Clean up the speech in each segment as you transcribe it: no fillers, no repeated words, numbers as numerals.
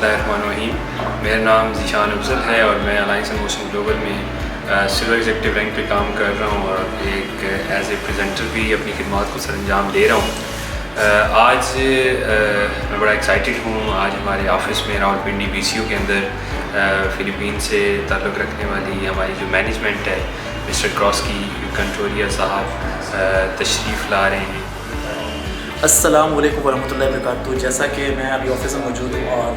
बिस्मिल्लाहिर्रहमानिर्रहीम। मेरा नाम ज़ीशान अफजल है और मैं अलायंस एंड मोशन ग्लोबल में सिल्वर एग्जीक्यूटिव रैंक पे काम कर रहा हूँ और एक एज ए प्रेजेंटर भी अपनी खिदमत को सरअंजाम दे रहा हूँ। आज मैं बड़ा एक्साइटेड हूँ। आज हमारे ऑफिस में रावलपिंडी BCU के अंदर फ़िलिपीन से ताल्लुक़ रखने वाली हमारी जो मैनेजमेंट है मिस्टर क्रॉस्की कंट्रोलियर साहब तशरीफ़ ला रहे हैं। अस्सलाम वालेकुम वरहमतुल्लाहि वबरकातुहू। जैसा कि मैं अभी ऑफिस में मौजूद हूँ और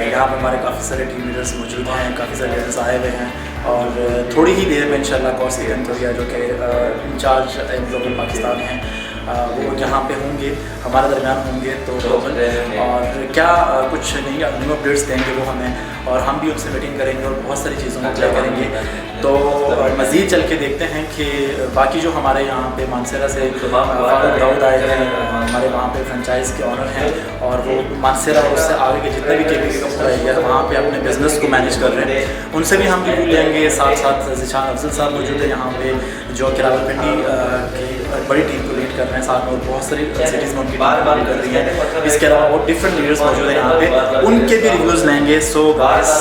यहाँ पर हमारे काफ़ी सारे टीम लीडर्स मौजूद हैं, काफ़ी सारे लीडर्स आए हुए हैं और थोड़ी ही देर में इंशाल्लाह क्रॉस्की कंट्रोलियर जो कि इंचार्ज ग्लोबल पाकिस्तान हैं वो यहाँ पे होंगे, हमारे दरमियान होंगे। तो और क्या कुछ नहीं न्यू अपडेट्स देंगे वो हमें और हम भी उनसे मीटिंग करेंगे और बहुत सारी चीज़ों को क्लियर करेंगे। तो मज़ीद चल के देखते हैं कि बाकी जो हमारे यहाँ पे मानसेरा से दाऊद आए हैं, हमारे वहाँ पे फ्रेंचाइज़ के ऑनर हैं और वो मानसेरा और उससे आगे के जितने भी KPK का पूरा एरिया है वहाँ पे अपने बिज़नेस को मैनेज कर रहे हैं, उनसे भी हम रिव्यू लेंगे। साथ साथ ज़ीशान अफजल साहब मौजूद है यहाँ पे जो कि रावलपिंडी की बड़ी टीम को लीड कर रहे हैं, साथ में और बहुत सारी सिटीज़ में उनकी टीम कर रही है। इसके अलावा और डिफरेंट लीडर्स मौजूद हैं यहाँ पे, उनके भी रिव्यूज़ लेंगे। सो गाइस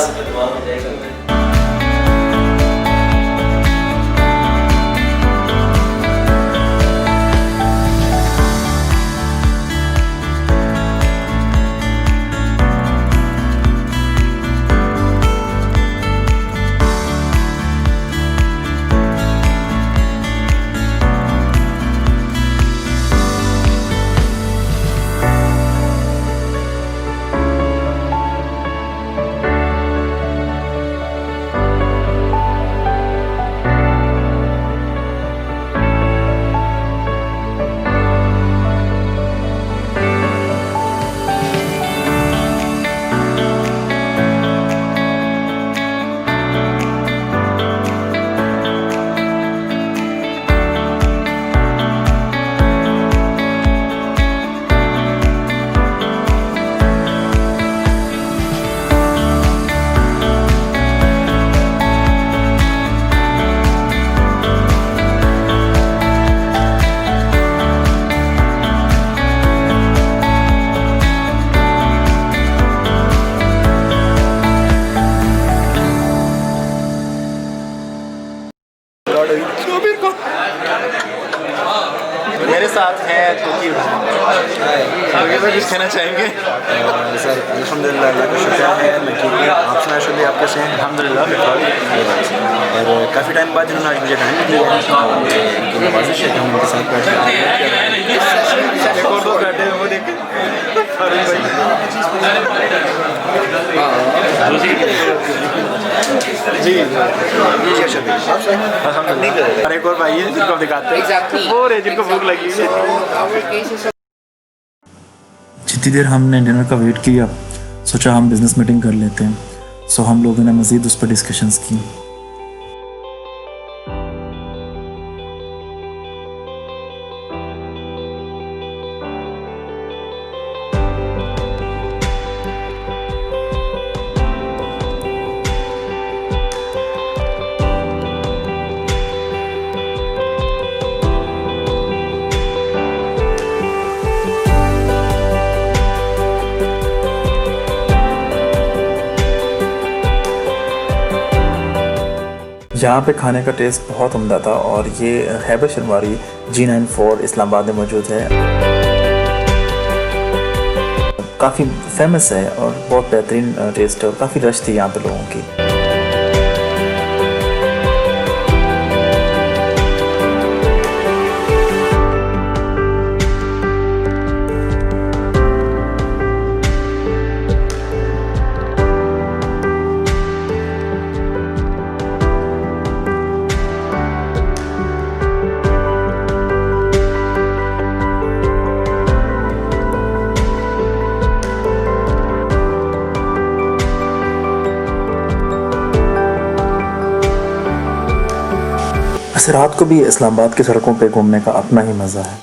मेरे साथ हैं क्योंकि कुछ कहना चाहेंगे? सर अल्हम्दुलिल्लाह अल्लाह का शुक्र है मैं ठीक हूँ। आप सुना शुक्रिया आप कैसे हैं? अल्हम्दुलिल्लाह और काफ़ी टाइम बाद जिन्होंने आज मुझे टाइम दिया है उनकी नवाजिश है कि हम उनके साथ बैठे जी और एक और भाई है जिनको हम दिखाते हैं, वो रहे जिनको भूख लगी है। जितनी देर हमने डिनर का वेट किया सोचा हम बिज़नेस मीटिंग कर लेते हैं। सो हम लोगों ने मज़ीद उस पर डिस्कशंस की। यहाँ पे खाने का टेस्ट बहुत उम्दा था और ये हैबर शर्मारी G94 इस्लामाबाद में मौजूद है। काफ़ी फेमस है और बहुत बेहतरीन टेस्ट है और काफ़ी रश थी यहाँ पे लोगों की। वैसे रात को भी इस्लामाबाद की सड़कों पे घूमने का अपना ही मज़ा है।